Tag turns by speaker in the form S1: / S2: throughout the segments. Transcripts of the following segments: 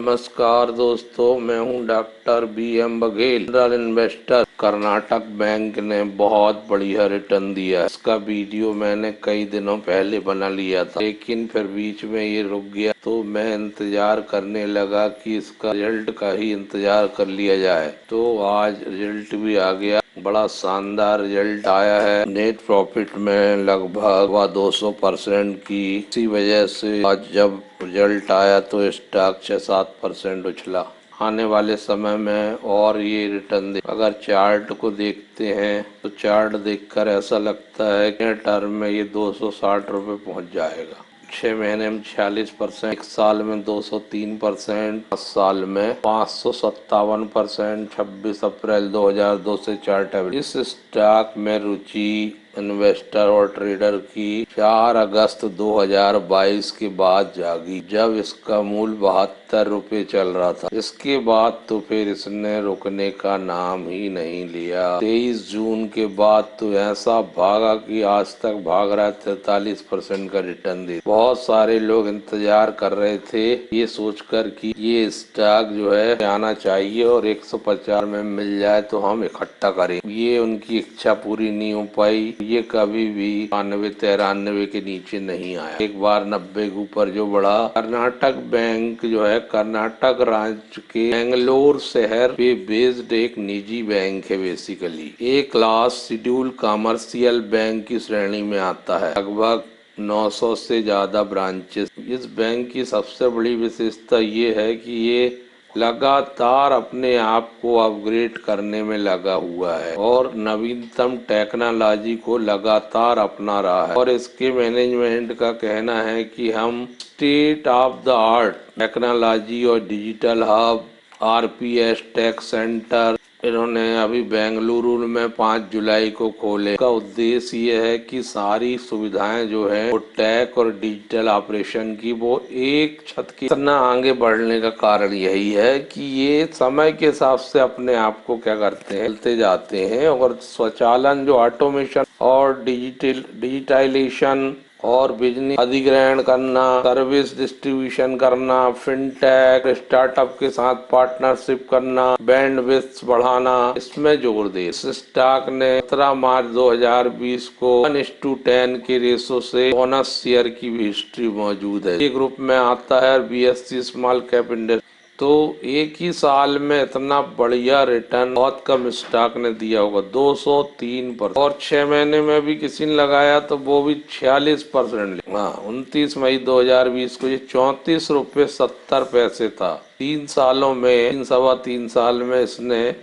S1: नमस्कार दोस्तों, मैं हूं doctor BM. Baghel. General investor Karnataka bank ने बहुत बढ़िया रिटर्न दिया है। इसका वीडियो मैंने कई दिनों पहले बना लिया था, लेकिन फिर बीच में ये रुक गया, तो मैं इंतजार करने लगा कि इसका रिजल्ट का ही इंतजार कर लिया जाए। तो आज रिजल्ट भी आ गया, बड़ा शानदार रिजल्ट आया है। नेट प्रॉफिट में लगभग 200% की। इसी वजह से आज जब रिजल्ट आया तो स्टॉक 6-7% उछला। आने वाले समय में और ये रिटर्न दे। अगर चार्ट को देखते हैं तो चार्ट देखकर ऐसा लगता है कि टर्म में ये 260 रुपये पहुँच जाएगा। 6 महीने में 46%, 1 साल में 203%, 10 साल में 557%। 26 अप्रैल 2002 से चार्ट है। इस स्टॉक में रुचि इन्वेस्टर और ट्रेडर की 4 अगस्त 2022 के बाद जागी, जब इसका मूल्य 72 रुपये चल रहा था। इसके बाद तो फिर इसने रुकने का नाम ही नहीं लिया। 23 जून के बाद तो ऐसा भागा कि आज तक भाग रहा है। 43% का रिटर्न दे। बहुत सारे लोग इंतजार कर रहे थे ये सोचकर कि ये स्टॉक जो है आना चाहिए और 150 में मिल जाए तो हम इकट्ठा करें। ये उनकी इच्छा पूरी नहीं हो पाई। ये कभी भी 92-93 के नीचे नहीं आया। एक बार 90 के ऊपर जो बढ़ा। कर्नाटक बैंक जो है कर्नाटक राज्य के बेंगलोर शहर पे बेस्ड एक निजी बैंक है। बेसिकली एक क्लास शेड्यूल कमर्शियल बैंक की श्रेणी में आता है। लगभग 900 से ज्यादा ब्रांचेस। इस बैंक की सबसे बड़ी विशेषता ये है कि ये लगातार अपने आप को अपग्रेड करने में लगा हुआ है और नवीनतम टेक्नोलॉजी को लगातार अपना रहा है। और इसके मैनेजमेंट का कहना है कि हम state of the art technology और digital hub RPS tech center इन्होंने अभी बेंगलुरु में 5 जुलाई को खोले। का उद्देश्य ये है कि सारी सुविधाएं जो है वो टेक और डिजिटल ऑपरेशन की वो एक छत के इतना आगे बढ़ने का कारण यही है कि ये समय के हिसाब से अपने आप को क्या करते हैं, चलते जाते हैं। और स्वचालन जो ऑटोमेशन और डिजिटलाइजेशन और बिजनेस अधिग्रहण करना, सर्विस डिस्ट्रीब्यूशन करना, फिनटेक स्टार्टअप के साथ पार्टनरशिप करना, बैंडविड्थ बढ़ाना, इसमें जोर दे। इस स्टॉक ने 17 मार्च 2020 को 1:10 के रेशो से बोनस शेयर की भी हिस्ट्री मौजूद है। ये ग्रुप में आता है बीएससी स्मॉल कैप इंडेक्स। तो एक ही साल में इतना बढ़िया रिटर्न बहुत कम स्टॉक ने दिया होगा। 203%। और 6 महीने में भी किसी ने लगाया तो वो भी 46%। हाँ, 29 मई 2020 को ये 34 रुपये 70 पैसे था। 3 सालों में 3 साल में इसने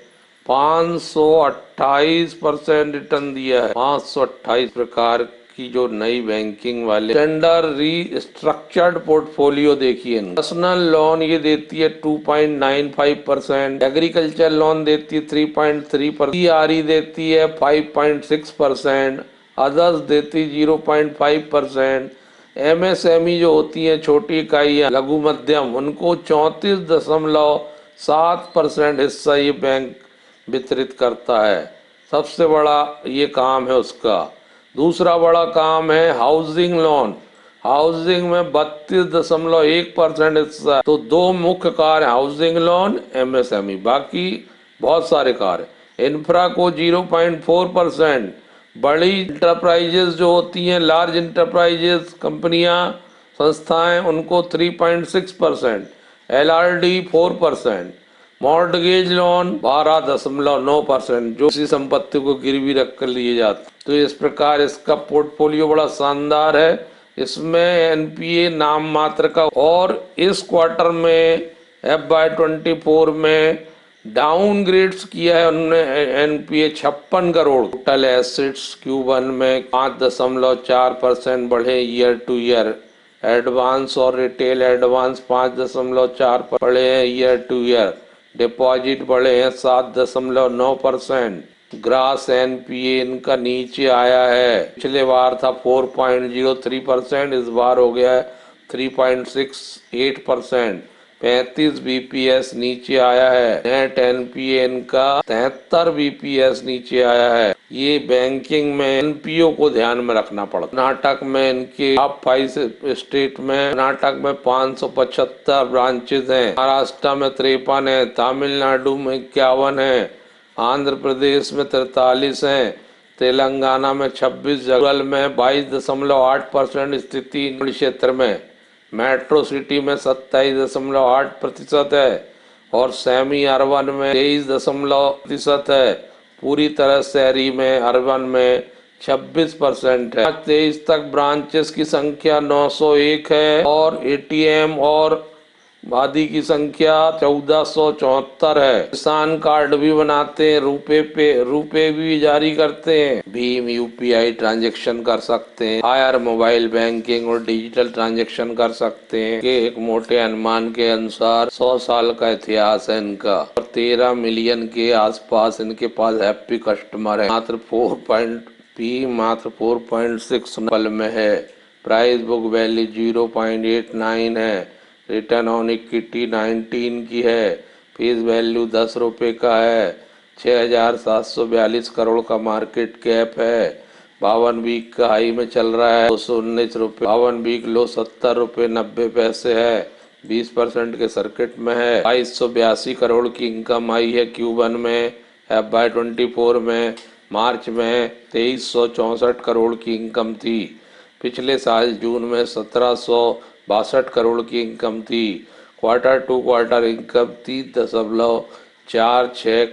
S1: 528% रिटर्न दिया है। 528 प्रकार की जो नई बैंकिंग वाले स्टैंडर्ड रीस्ट्रक्चर्ड पोर्टफोलियो देखिए। पर्सनल लोन ये देती है 2.95%, एग्रीकल्चर लोन देती है 3.3%, सीआरई देती है 5.6%, अदर्स देती 0.5%, एमएसएमई जो होती है छोटी इकाइयां लघु मध्यम उनको 34.7% हिस्सा ये बैंक वितरित करता है। सबसे बड़ा ये काम है उसका। दूसरा बड़ा काम है हाउसिंग लोन। हाउसिंग में 32.1% हिस्सा। तो 2 मुख्य कार्य हाउसिंग लोन, एमएसएमई, बाकी बहुत सारे कार्य। इंफ्रा को 0.4%, बड़ी इंटरप्राइजेस जो होती हैं लार्ज इंटरप्राइजेस कंपनियां संस्थाएं उनको 3.6%, एलआरडी 4%, मॉर्टगेज लोन 12.9% जो किसी संपत्ति को गिरवी रख कर लिए जाते। तो इस प्रकार इसका पोर्टफोलियो बड़ा शानदार है। इसमें एनपीए नाम मात्र का। और इस क्वार्टर में FY24 में डाउनग्रेड्स किया है उन्होंने NPA 56 crore. Total assets Q1 में 5.4% बढ़े ईयर टू ईयर। एडवांस और रिटेल एडवांस 5.4 बढ़े हैं ईयर टू ईयर। डिपॉजिट बढ़े हैं 7.9%। ग्रास एनपीए इनका नीचे आया है। पिछले बार था 4.03%, इस बार हो गया है 3.68%। 35 बीपीएस नीचे आया है। नेट एनपीए इनका 73 बीपीएस नीचे आया है। ये बैंकिंग में एनपीओ को ध्यान में रखना पड़ता। कर्नाटक में इनके टॉप 5 स्टेट में कर्नाटक में 575 ब्रांचेज हैं, महाराष्ट्र में 53 है, तमिलनाडु में 51 है, आंध्र प्रदेश में 43 है, तेलंगाना में 26, जगल में 22.8% स्थिति क्षेत्र में, मेट्रो सिटी में 27.8% है और सेमी अर्बन में 23% है। पूरी तरह शहरी में अर्बन में 26% है। 23 तक ब्रांचेस की संख्या 901 है और एटीएम और आदि की संख्या 1474 है। किसान कार्ड भी बनाते हैं, रुपए भी जारी करते हैं, भीम यूपीआई ट्रांजैक्शन कर सकते हैं, आयर मोबाइल बैंकिंग और डिजिटल ट्रांजैक्शन कर सकते हैं। के एक मोटे अनुमान के अनुसार 100 साल का इतिहास है इनका और 13 मिलियन के आसपास इनके पास हैप्पी कस्टमर है। मात्र 4.6 पल में है। प्राइस बुक वैल्यू 0.89 है। रिटर्न ऑन इक्विटी 19 की है। फेस वैल्यू 10 रुपये का है। 6,742 करोड़ का मार्केट कैप है। 52 वीक का हाई में चल रहा है 219 रुपये। 52 वीक लो 70 रुपये 90 पैसे है। 20% के सर्किट में है। 2282 करोड़ की इनकम आई है Q1 में। FY24 में मार्च में 2364 करोड़ की इनकम थी। पिछले साल जून में 1762 करोड़ की इनकम थी। क्वार्टर टू क्वार्टर इनकम 3.46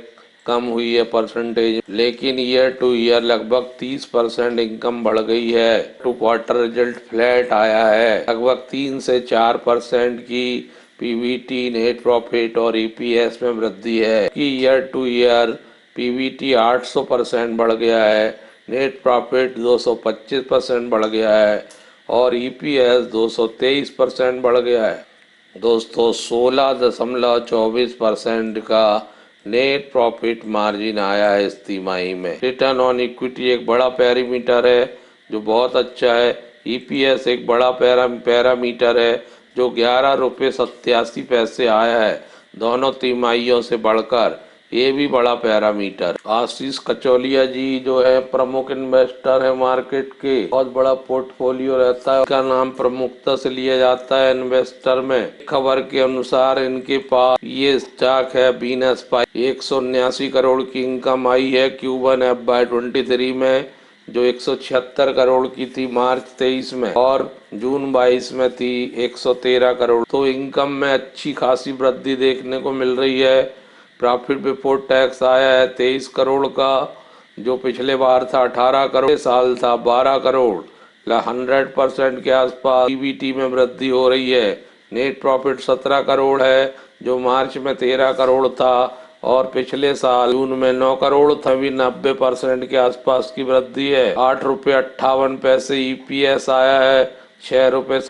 S1: कम हुई है परसेंटेज, लेकिन ईयर टू ईयर लगभग 30% इनकम बढ़ गई है। टू क्वार्टर रिजल्ट फ्लैट आया है। लगभग 3 से 4% की पीवीटी, नेट प्रॉफिट और ईपीएस में वृद्धि है कि ईयर टू ईयर पीवीटी 800% बढ़ गया है, नेट प्रॉफिट 225% बढ़ गया है और ईपीएस 223% बढ़ गया है। दोस्तों 16.24% का नेट प्रॉफिट मार्जिन आया है इस तिमाही में। रिटर्न ऑन इक्विटी एक बड़ा पैरामीटर है जो बहुत अच्छा है। ईपीएस एक बड़ा पैरामीटर है जो 11 रुपये 87 पैसे आया है, दोनों तिमाहियों से बढ़कर। ये भी बड़ा पैरामीटर। आशीष कचौलिया जी जो है प्रमुख इन्वेस्टर है मार्केट के, बहुत बड़ा पोर्टफोलियो रहता है, इसका नाम प्रमुखता से लिया जाता है इन्वेस्टर में। खबर के अनुसार इनके पास ये स्टॉक है बीनस पाई। 179 करोड़ की इनकम आई है Q1 FY23 में, जो 176 करोड़ की थी मार्च 23 में और जून 22 में थी 113 करोड़। तो इनकम में अच्छी खासी वृद्धि देखने को मिल रही है। प्रॉफिट बिफोर टैक्स आया है 23 करोड़ का, जो पिछले बार था 18 करोड़, साल था 12 करोड़। 100% के आसपास पीबीटी में वृद्धि हो रही है। नेट प्रॉफिट 17 करोड़ है जो मार्च में 13 करोड़ था और पिछले साल जून में 9 करोड़ था। भी 90% के आसपास की वृद्धि है। 8.58 ईपीएस आया है। 6 रुपये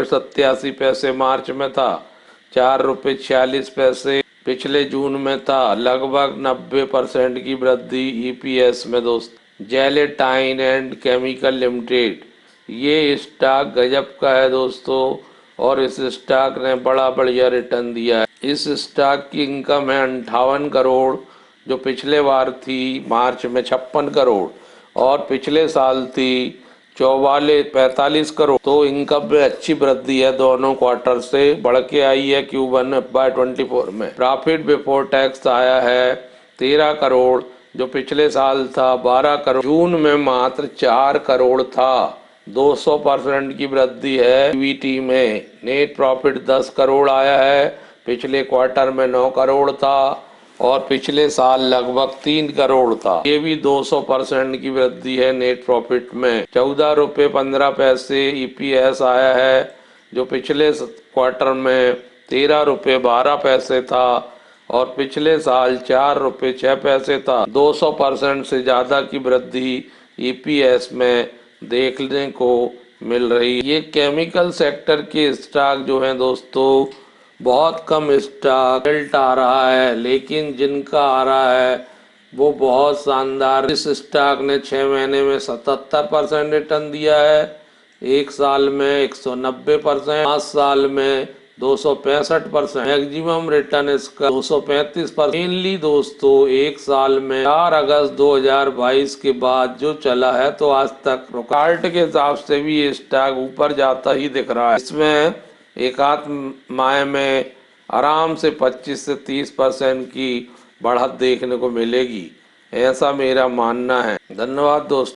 S1: 87 मार्च में था, 4.46 पिछले जून में था। लगभग 90% की वृद्धि ईपीएस में। दोस्त जेलेटाइन एंड केमिकल लिमिटेड, ये स्टॉक गजब का है दोस्तों और इस स्टॉक ने बड़ा बढ़िया रिटर्न दिया है। इस स्टॉक की इनकम है 58 करोड़, जो पिछले बार थी मार्च में 56 करोड़ और पिछले साल थी 45 करोड़। तो इनकम में अच्छी वृद्धि है, दोनों क्वार्टर से बढ़ के आई है Q1 FY24 में। प्रॉफिट बिफोर टैक्स आया है 13 करोड़, जो पिछले साल था 12 करोड़। जून में मात्र 4 करोड़ था। 200% की वृद्धि है पीबीटी में। नेट प्रॉफिट 10 करोड़ आया है, पिछले क्वार्टर में 9 करोड़ था और पिछले साल लगभग 3 करोड़ था। ये भी 200% की वृद्धि है नेट प्रॉफिट में। 14 रुपये 15 पैसे ईपीएस आया है, जो पिछले क्वार्टर में 13 रुपये 12 पैसे था और पिछले साल 4 रुपये 6 पैसे था। 200% से ज़्यादा की वृद्धि ईपीएस में देखने को मिल रही है। ये केमिकल सेक्टर के स्टॉक जो हैं दोस्तों, बहुत कम स्टॉक रिजल्ट आ रहा है, लेकिन जिनका आ रहा है वो बहुत शानदार। इस स्टॉक ने 6 महीने में 77% रिटर्न दिया है, 1 साल में 190%, 5 साल में 265%, मैक्सिमम रिटर्न इसका 235%। मेनली दोस्तों एक साल में 4 अगस्त 2022 के बाद जो चला है तो आज तक चार्ट के हिसाब से भी ये स्टॉक ऊपर जाता ही दिख रहा है। इसमें एक आध माह में आराम से 25 से 30% की बढ़त देखने को मिलेगी, ऐसा मेरा मानना है। धन्यवाद दोस्तों।